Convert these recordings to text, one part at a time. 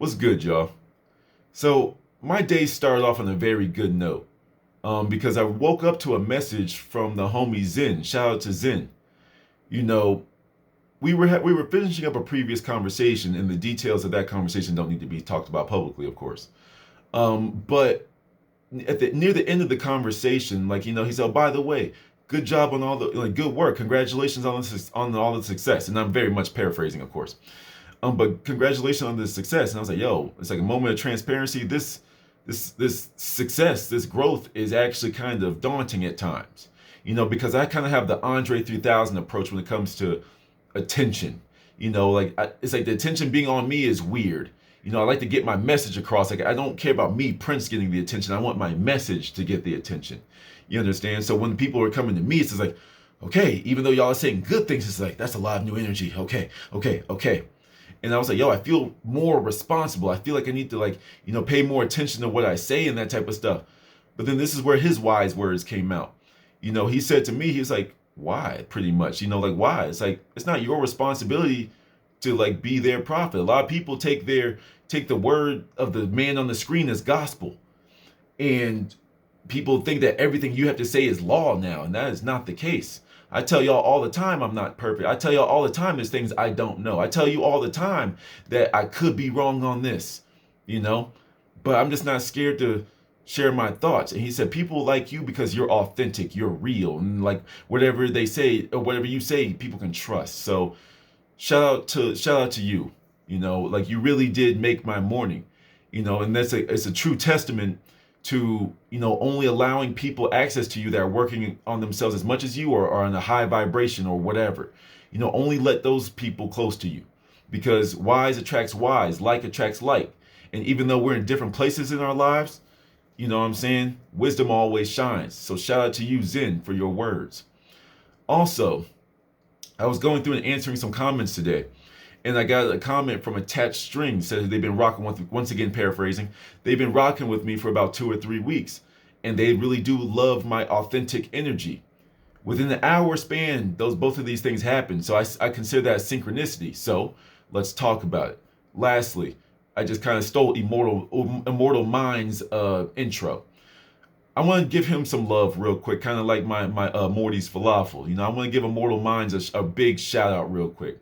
What's good, y'all? So my day started off on a very good note, because I woke up to a message from the homie Zen. Shout out to Zen. You know, we were finishing up a previous conversation, and the details of that conversation don't need to be talked about publicly, of course. But at the near the end of the conversation, he said, "Oh, by the way, good job on all the good work. Congratulations on all the success." And I'm very much paraphrasing, of course. But congratulations on the success. And I was like, yo, it's like a moment of transparency. This success, this growth is actually kind of daunting at times. Because I kind of have the Andre 3000 approach when it comes to attention. It's like the attention being on me is weird. I like to get my message across. Like, I don't care about me, Prince, getting the attention. I want my message to get the attention. You understand? So when people are coming to me, it's just like, okay, even though y'all are saying good things, it's like, that's a lot of new energy. Okay, okay, okay. And I was like, yo, I feel more responsible. I feel like I need to pay more attention to what I say and that type of stuff. But then this is where his wise words came out. He said to me, he was like, why? Pretty much, why? It's like, it's not your responsibility to be their prophet. A lot of people take the word of the man on the screen as gospel. And people think that everything you have to say is law now. And that is not the case. I tell y'all all the time I'm not perfect. I tell y'all all the time there's things I don't know. I tell you all the time that I could be wrong on this, but I'm just not scared to share my thoughts. And he said, people like you because you're authentic, you're real, and whatever they say or whatever you say, people can trust. So shout out to you. You really did make my morning, and it's a true testament to only allowing people access to you that are working on themselves as much as you or are on a high vibration or whatever. Only let those people close to you, because wise attracts wise, like attracts like. And even though we're in different places in our lives, you know what I'm saying, wisdom always shines. So shout out to you, Zen, for your words. Also, I was going through and answering some comments today, and I got a comment from Attached String. Says they've been rocking once again, paraphrasing. They've been rocking with me for about 2 or 3 weeks, and they really do love my authentic energy. Within an hour span, both of these things happen. So I consider that synchronicity. So let's talk about it. Lastly, I just kind of stole Immortal Mind's intro. I want to give him some love real quick, kind of like my Morty's falafel. I want to give Immortal Minds a big shout out real quick.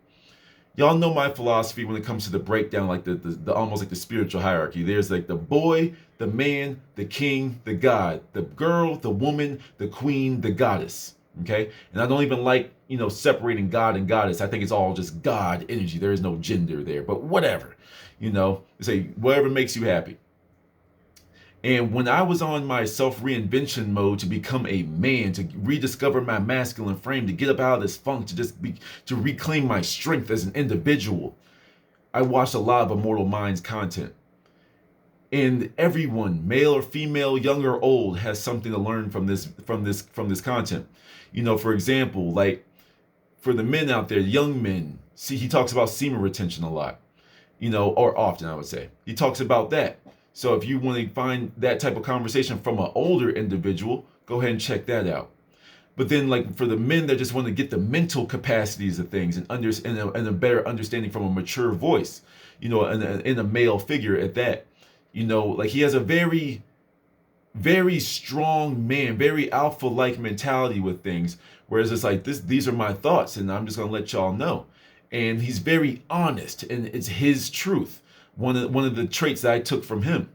Y'all know my philosophy when it comes to the breakdown, the almost like the spiritual hierarchy. There's the boy, the man, the king, the god, the girl, the woman, the queen, the goddess. Okay? And I don't even like, separating god and goddess. I think it's all just God energy. There is no gender there, but whatever. Say whatever makes you happy. And when I was on my self-reinvention mode to become a man, to rediscover my masculine frame, to get up out of this funk, to reclaim my strength as an individual, I watched a lot of Immortal Minds content. And everyone, male or female, young or old, has something to learn from this content. For example, for the men out there, young men, see, he talks about semen retention a lot, or often, I would say. He talks about that. So if you want to find that type of conversation from an older individual, go ahead and check that out. But then for the men that just want to get the mental capacities of things and a better understanding from a mature voice, in a male figure at that, he has a very, very strong man, very alpha-like mentality with things. Whereas it's these are my thoughts and I'm just going to let y'all know. And he's very honest and it's his truth. One of the traits that I took from him.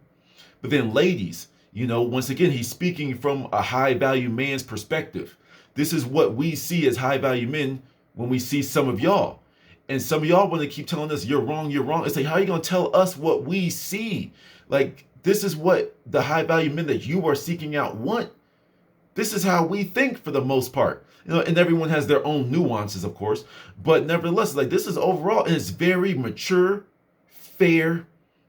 But then ladies, once again, he's speaking from a high value man's perspective. This is what we see as high value men when we see some of y'all. And some of y'all want to keep telling us you're wrong, you're wrong. It's like, how are you going to tell us what we see? This is what the high value men that you are seeking out want. This is how we think for the most part. And everyone has their own nuances, of course. But nevertheless, this is overall, and it's very mature, fair,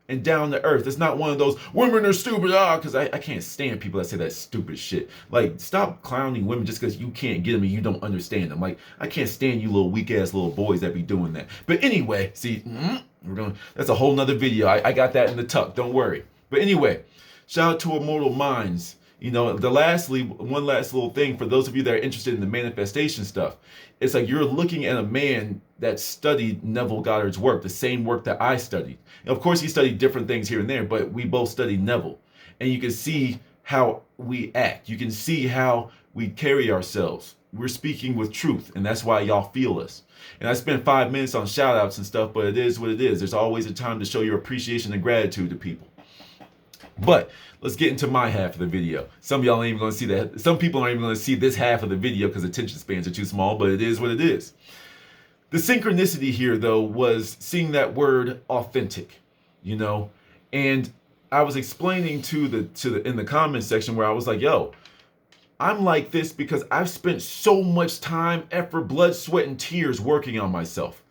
and down to earth. It's not one of those women are stupid, because I can't stand people that say that stupid shit. Stop clowning women just because you can't get them and you don't understand them. I can't stand you little weak ass little boys that be doing that. But anyway, see, that's a whole nother video. I got that in the tuck, don't worry. But anyway, shout out to Immortal Minds. One last little thing for those of you that are interested in the manifestation stuff. It's like you're looking at a man that studied Neville Goddard's work, the same work that I studied. And of course, he studied different things here and there, but we both studied Neville. And you can see how we act. You can see how we carry ourselves. We're speaking with truth, and that's why y'all feel us. And I spent 5 minutes on shout outs and stuff, but it is what it is. There's always a time to show your appreciation and gratitude to people. But let's get into my half of the video. Some of y'all ain't even going to see that. Some people aren't even going to see this half of the video because attention spans are too small, but it is what it is. The synchronicity here, though, was seeing that word authentic, and I was explaining in the comments section where I was like, yo, I'm like this because I've spent so much time, effort, blood, sweat, and tears working on myself.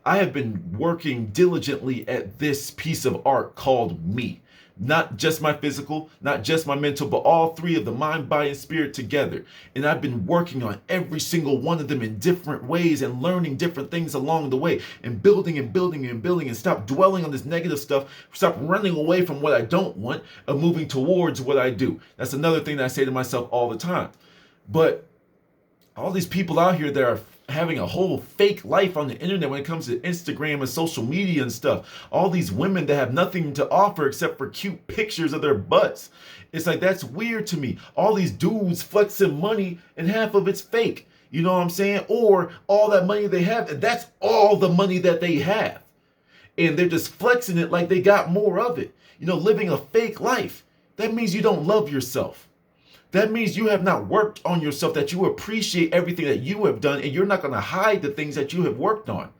I have been working diligently at this piece of art called me. Not just my physical, not just my mental, but all three of the mind, body, and spirit together. And I've been working on every single one of them in different ways and learning different things along the way and building and building and building, and stop dwelling on this negative stuff, stop running away from what I don't want and moving towards what I do. That's another thing that I say to myself all the time. But all these people out here that are having a whole fake life on the internet when it comes to Instagram and social media and stuff. All these women that have nothing to offer except for cute pictures of their butts. It's like, that's weird to me. All these dudes flexing money and half of it's fake. You know what I'm saying? Or all that money they have, that's all the money that they have. And they're just flexing it like they got more of it. Living a fake life. That means you don't love yourself. That means you have not worked on yourself, that you appreciate everything that you have done, and you're not going to hide the things that you have worked on.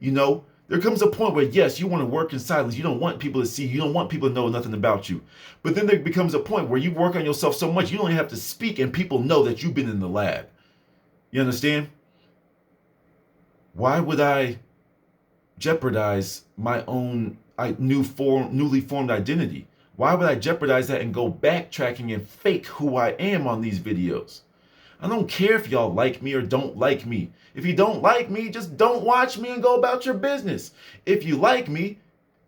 There comes a point where, yes, you want to work in silence. You don't want people to see. You don't want people to know nothing about you. But then there becomes a point where you work on yourself so much, you don't even have to speak, and people know that you've been in the lab. You understand? Why would I jeopardize my own newly formed identity? Why would I jeopardize that and go backtracking and fake who I am on these videos? I don't care if y'all like me or don't like me. If you don't like me, just don't watch me and go about your business. If you like me,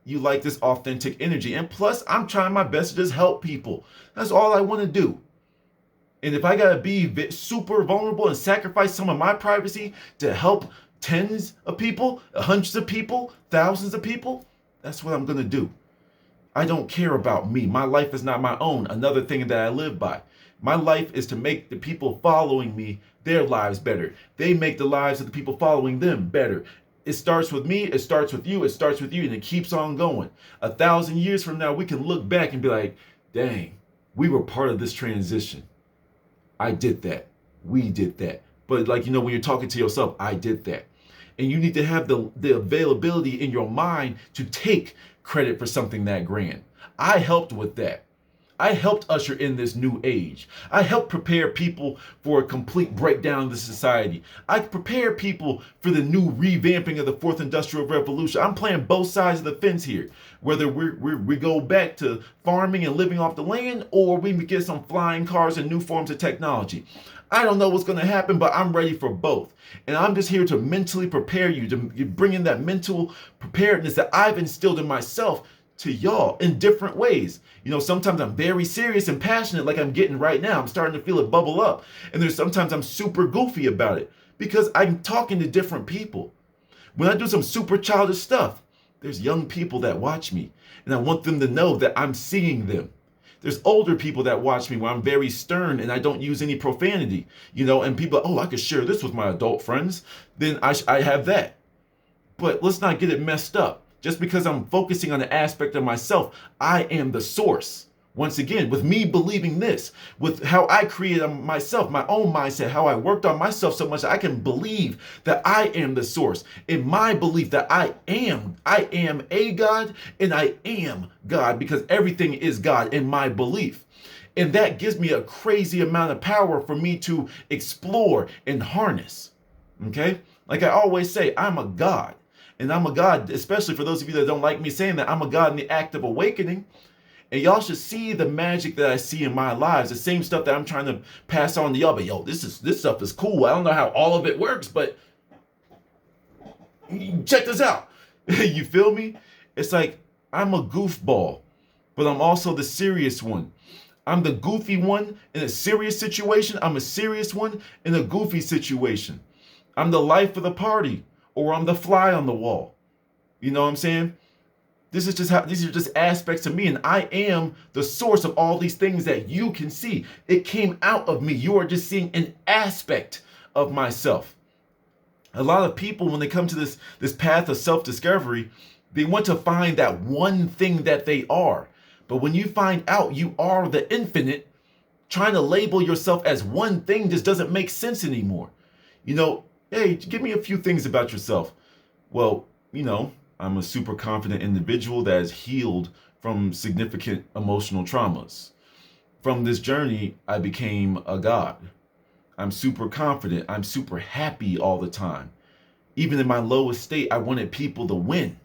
you like this authentic energy. And plus, I'm trying my best to just help people. That's all I want to do. And if I got to be super vulnerable and sacrifice some of my privacy to help tens of people, hundreds of people, thousands of people, that's what I'm going to do. I don't care about me. My life is not my own. Another thing that I live by. My life is to make the people following me, their lives better. They make the lives of the people following them better. It starts with me. It starts with you. It starts with you. And it keeps on going. 1,000 years from now, we can look back and be like, dang, we were part of this transition. I did that. We did that. But when you're talking to yourself, I did that. And you need to have the availability in your mind to take credit for something that grand. I helped with that. I helped usher in this new age. I helped prepare people for a complete breakdown of the society. I prepare people for the new revamping of the fourth industrial revolution. I'm playing both sides of the fence here. Whether we go back to farming and living off the land, or we get some flying cars and new forms of technology. I don't know what's going to happen, but I'm ready for both. And I'm just here to mentally prepare you, to bring in that mental preparedness that I've instilled in myself to y'all in different ways. Sometimes I'm very serious and passionate like I'm getting right now. I'm starting to feel it bubble up. And there's sometimes I'm super goofy about it because I'm talking to different people. When I do some super childish stuff, there's young people that watch me, and I want them to know that I'm seeing them. There's older people that watch me where I'm very stern and I don't use any profanity, and people are, oh, I could share this with my adult friends. Then I have that. But let's not get it messed up. Just because I'm focusing on an aspect of myself, I am the source. Once again, with me believing this, with how I created myself, my own mindset, how I worked on myself so much that I can believe that I am the source. In my belief that I am a God, and I am God because everything is God in my belief. And that gives me a crazy amount of power for me to explore and harness. Okay? Like I always say, I'm a God. And I'm a God, especially for those of you that don't like me saying that, I'm a God in the act of awakening. And y'all should see the magic that I see in my lives, the same stuff that I'm trying to pass on to y'all. But yo, this stuff is cool. I don't know how all of it works, but check this out. You feel me? It's like I'm a goofball, but I'm also the serious one. I'm the goofy one in a serious situation. I'm a serious one in a goofy situation. I'm the life of the party, or I'm the fly on the wall. You know what I'm saying? These are just aspects of me, and I am the source of all these things that you can see. It came out of me. You are just seeing an aspect of myself. A lot of people, when they come to this path of self-discovery, they want to find that one thing that they are. But when you find out you are the infinite, trying to label yourself as one thing just doesn't make sense anymore. You know, hey, give me a few things about yourself. Well, you know, I'm a super confident individual that is healed from significant emotional traumas. From this journey, I became a god. I'm super confident. I'm super happy all the time. Even in my lowest state, I wanted people to win.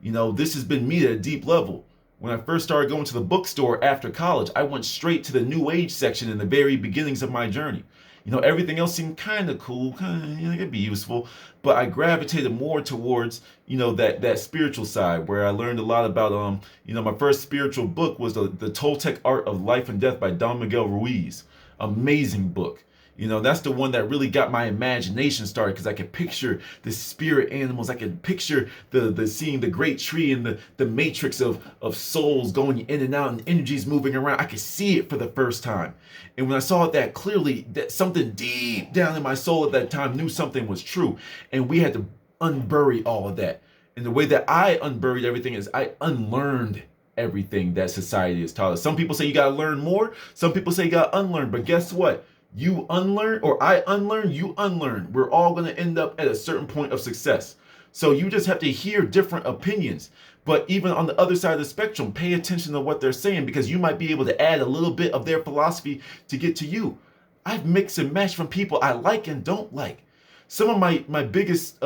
You know, this has been me at a deep level. When I first started going to the bookstore after college, I went straight to the New Age section in the very beginnings of my journey. You know, everything else seemed kind of cool, it could be useful, but I gravitated more towards, you know, that spiritual side, where I learned a lot about, you know, my first spiritual book was the Toltec Art of Life and Death by Don Miguel Ruiz. Amazing book. You know, that's the one that really got my imagination started, because I could picture the spirit animals. I could picture the seeing the great tree and the matrix of souls going in and out and energies moving around. I could see it for the first time. And when I saw it that clearly, that something deep down in my soul at that time knew something was true. And we had to unbury all of that. And the way that I unburied everything is I unlearned everything that society has taught us. Some people say you got to learn more. Some people say you got to unlearn. But guess what? You unlearn, or I unlearn, you unlearn. We're all going to end up at a certain point of success. So you just have to hear different opinions. But even on the other side of the spectrum, pay attention to what they're saying, because you might be able to add a little bit of their philosophy to get to you. I've mixed and matched from people I like and don't like. Some of my biggest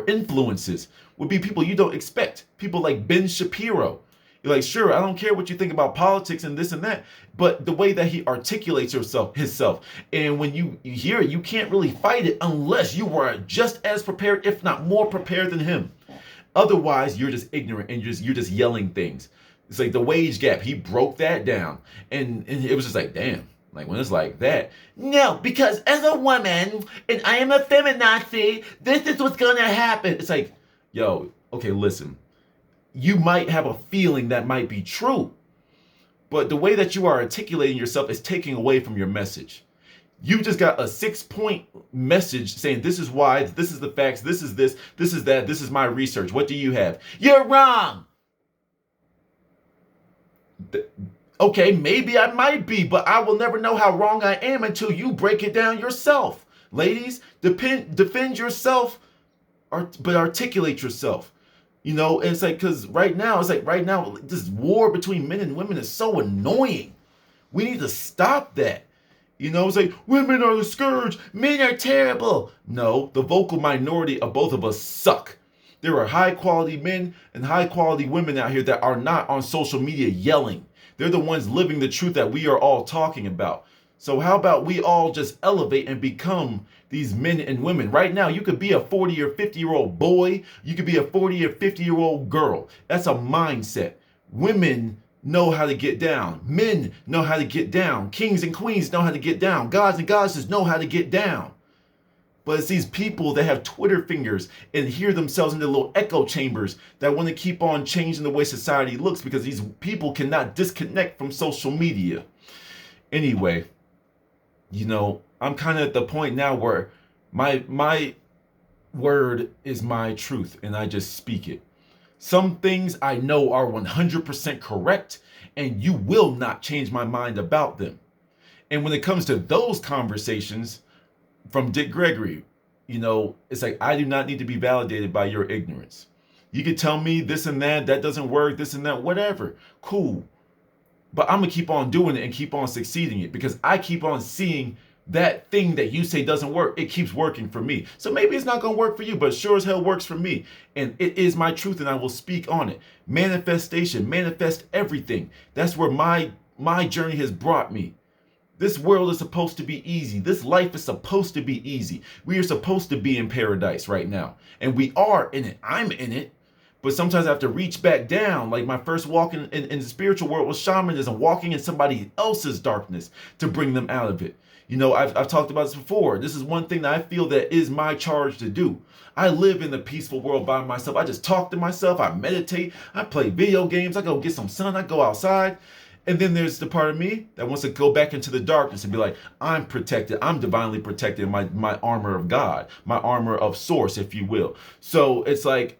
influences would be people you don't expect. People like Ben Shapiro. You're like, sure, I don't care what you think about politics and this and that, but the way that he articulates himself, and when you hear it, you can't really fight it unless you are just as prepared, if not more prepared than him. Otherwise, you're just ignorant and you're just yelling things. It's like the wage gap. He broke that down, and it was just like, damn. Like, when it's like that, no, because as a woman and I am a feminazi, this is what's gonna happen. It's like, yo, okay, listen. You might have a feeling that might be true, but the way that you are articulating yourself is taking away from your message. You just got a 6-point message saying, this is why, this is the facts, this is this is that, this is my research. What do you have? You're wrong. Okay, maybe I might be, but I will never know how wrong I am until you break it down yourself. Ladies, defend yourself, but articulate yourself. You know, and it's like, because right now, this war between men and women is so annoying. We need to stop that. You know, it's like, women are the scourge, men are terrible. No, the vocal minority of both of us suck. There are high quality men and high quality women out here that are not on social media yelling. They're the ones living the truth that we are all talking about. So how about we all just elevate and become these men and women? Right now, you could be a 40 or 50-year-old boy. You could be a 40 or 50-year-old girl. That's a mindset. Women know how to get down. Men know how to get down. Kings and queens know how to get down. Gods and goddesses know how to get down. But it's these people that have Twitter fingers and hear themselves in their little echo chambers that want to keep on changing the way society looks, because these people cannot disconnect from social media. Anyway, you know, I'm kind of at the point now where my word is my truth and I just speak it. Some things I know are 100% correct, and you will not change my mind about them. And when it comes to those conversations from Dick Gregory, you know, it's like, I do not need to be validated by your ignorance. You can tell me this and that doesn't work, this and that, whatever. Cool. But I'm going to keep on doing it and keep on succeeding it, because I keep on seeing that thing that you say doesn't work. It keeps working for me. So maybe it's not going to work for you, but sure as hell works for me. And it is my truth, and I will speak on it. Manifestation, manifest everything. That's where my journey has brought me. This world is supposed to be easy. This life is supposed to be easy. We are supposed to be in paradise right now. And we are in it. I'm in it. But sometimes I have to reach back down. Like my first walk in the spiritual world was shamanism, walking in somebody else's darkness to bring them out of it. I've talked about this before. This is one thing that I feel that is my charge to do. I live in the peaceful world by myself. I just talk to myself. I meditate. I play video games. I go get some sun. I go outside. And then there's the part of me that wants to go back into the darkness and be like, I'm protected. I'm divinely protected in my armor of God, my armor of source, if you will. So it's like,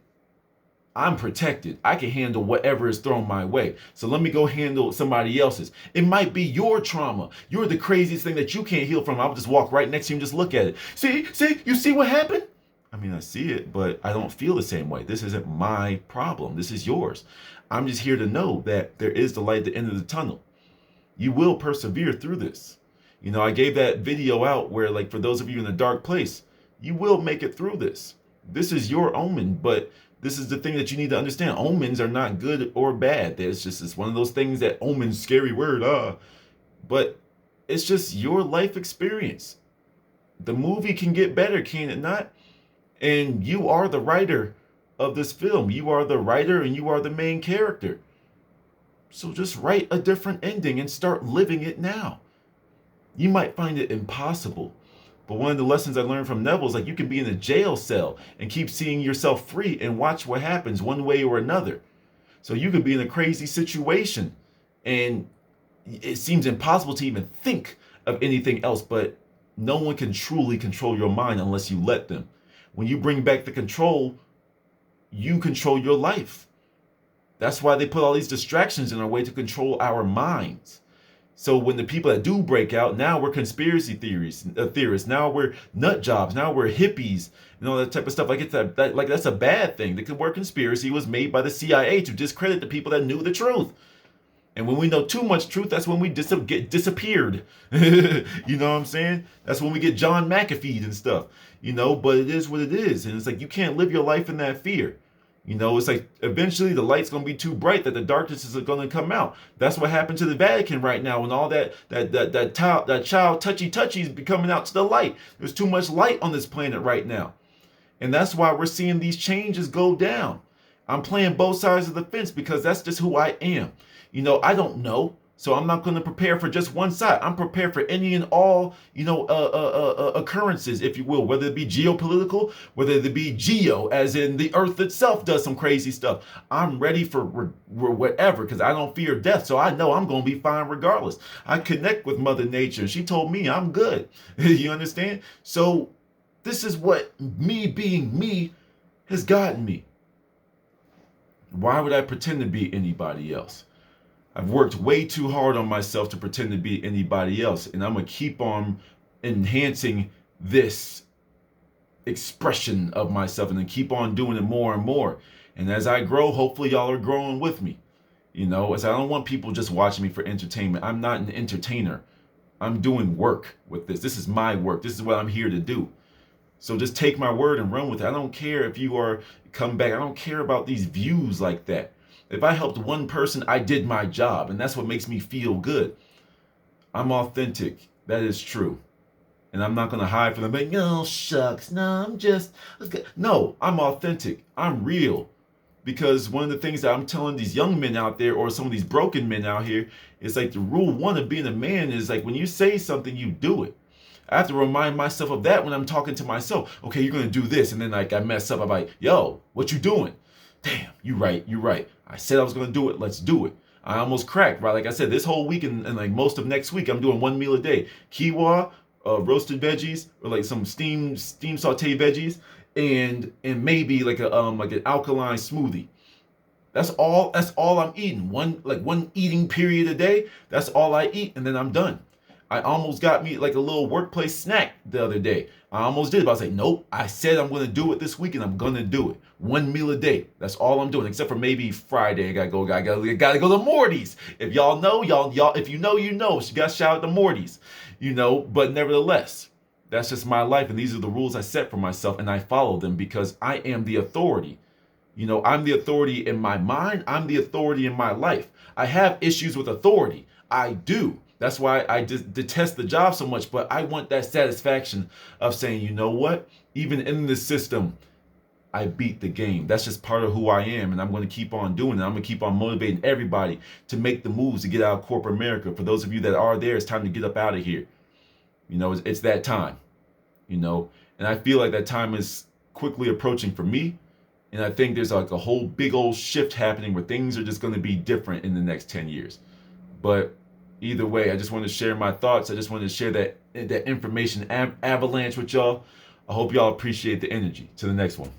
I'm protected. I can handle whatever is thrown my way. So let me go handle somebody else's. It might be your trauma. You're the craziest thing that you can't heal from. I'll just walk right next to you and just look at it. See, you see what happened? I mean, I see it, but I don't feel the same way. This isn't my problem. This is yours. I'm just here to know that there is the light at the end of the tunnel. You will persevere through this. I gave that video out where, like, for those of you in a dark place, you will make it through this. This is your omen, but this is the thing that you need to understand. Omens are not good or bad. It's one of those things that omens, scary word, but it's just your life experience. The movie can get better, can it not? And you are the writer of this film. You are the writer and you are the main character. So just write a different ending and start living it now. You might find it impossible. But one of the lessons I learned from Neville is like you can be in a jail cell and keep seeing yourself free and watch what happens one way or another. So you could be in a crazy situation and it seems impossible to even think of anything else, but no one can truly control your mind unless you let them. When you bring back the control, you control your life. That's why they put all these distractions in our way to control our minds. So when the people that do break out, now we're conspiracy theorists. Now we're nut jobs. Now we're hippies and all that type of stuff. Like that's a bad thing. The word conspiracy was made by the CIA to discredit the people that knew the truth. And when we know too much truth, that's when we get disappeared. You know what I'm saying? That's when we get John McAfee and stuff. But it is what it is. And it's like you can't live your life in that fear. It's like eventually the light's going to be too bright that the darkness is going to come out. That's what happened to the Vatican right now, when all that child touchy is coming out to the light. There's too much light on this planet right now. And that's why we're seeing these changes go down. I'm playing both sides of the fence because that's just who I am. I don't know. So I'm not going to prepare for just one side. I'm prepared for any and all, occurrences, if you will, whether it be geopolitical, whether it be geo, as in the earth itself does some crazy stuff. I'm ready for whatever because I don't fear death. So I know I'm going to be fine regardless. I connect with Mother Nature and she told me I'm good. You understand? So this is what me being me has gotten me. Why would I pretend to be anybody else? I've worked way too hard on myself to pretend to be anybody else. And I'm going to keep on enhancing this expression of myself and then keep on doing it more and more. And as I grow, hopefully y'all are growing with me. As I don't want people just watching me for entertainment. I'm not an entertainer. I'm doing work with this. This is my work. This is what I'm here to do. So just take my word and run with it. I don't care if you are come back. I don't care about these views like that. If I helped one person, I did my job. And that's what makes me feel good. I'm authentic. That is true. And I'm not going to hide from them. Like, no, shucks. No, No, I'm authentic. I'm real. Because one of the things that I'm telling these young men out there or some of these broken men out here is like the rule one of being a man is like when you say something, you do it. I have to remind myself of that when I'm talking to myself. Okay, you're going to do this. And then like I mess up. I'm like, yo, what you doing? Damn, you're right. I said I was going to do it. Let's do it. I almost cracked, right? Like I said, this whole week and like most of next week, I'm doing one meal a day. Quinoa, roasted veggies, or like some steamed sauteed veggies, and maybe like an alkaline smoothie. That's all I'm eating. One eating period a day. That's all I eat, and then I'm done. I almost got me like a little workplace snack the other day. I almost did, but I was like, nope. I said I'm going to do it this week, and I'm going to do it. One meal a day. That's all I'm doing, except for maybe Friday. I gotta go to Morty's. If y'all know, if you know, you know. She got shout out to Morty's, But nevertheless, that's just my life, and these are the rules I set for myself, and I follow them because I am the authority. I'm the authority in my mind. I'm the authority in my life. I have issues with authority. I do. That's why I just detest the job so much. But I want that satisfaction of saying, you know what? Even in this system, I beat the game. That's just part of who I am, and I'm going to keep on doing it. I'm going to keep on motivating everybody to make the moves to get out of corporate America. For those of you that are there, it's time to get up out of here. It's that time, and I feel like that time is quickly approaching for me. And I think there's like a whole big old shift happening where things are just going to be different in the next 10 years. But either way, I just want to share my thoughts. I just want to share that information avalanche with y'all. I hope y'all appreciate the energy. To the next one.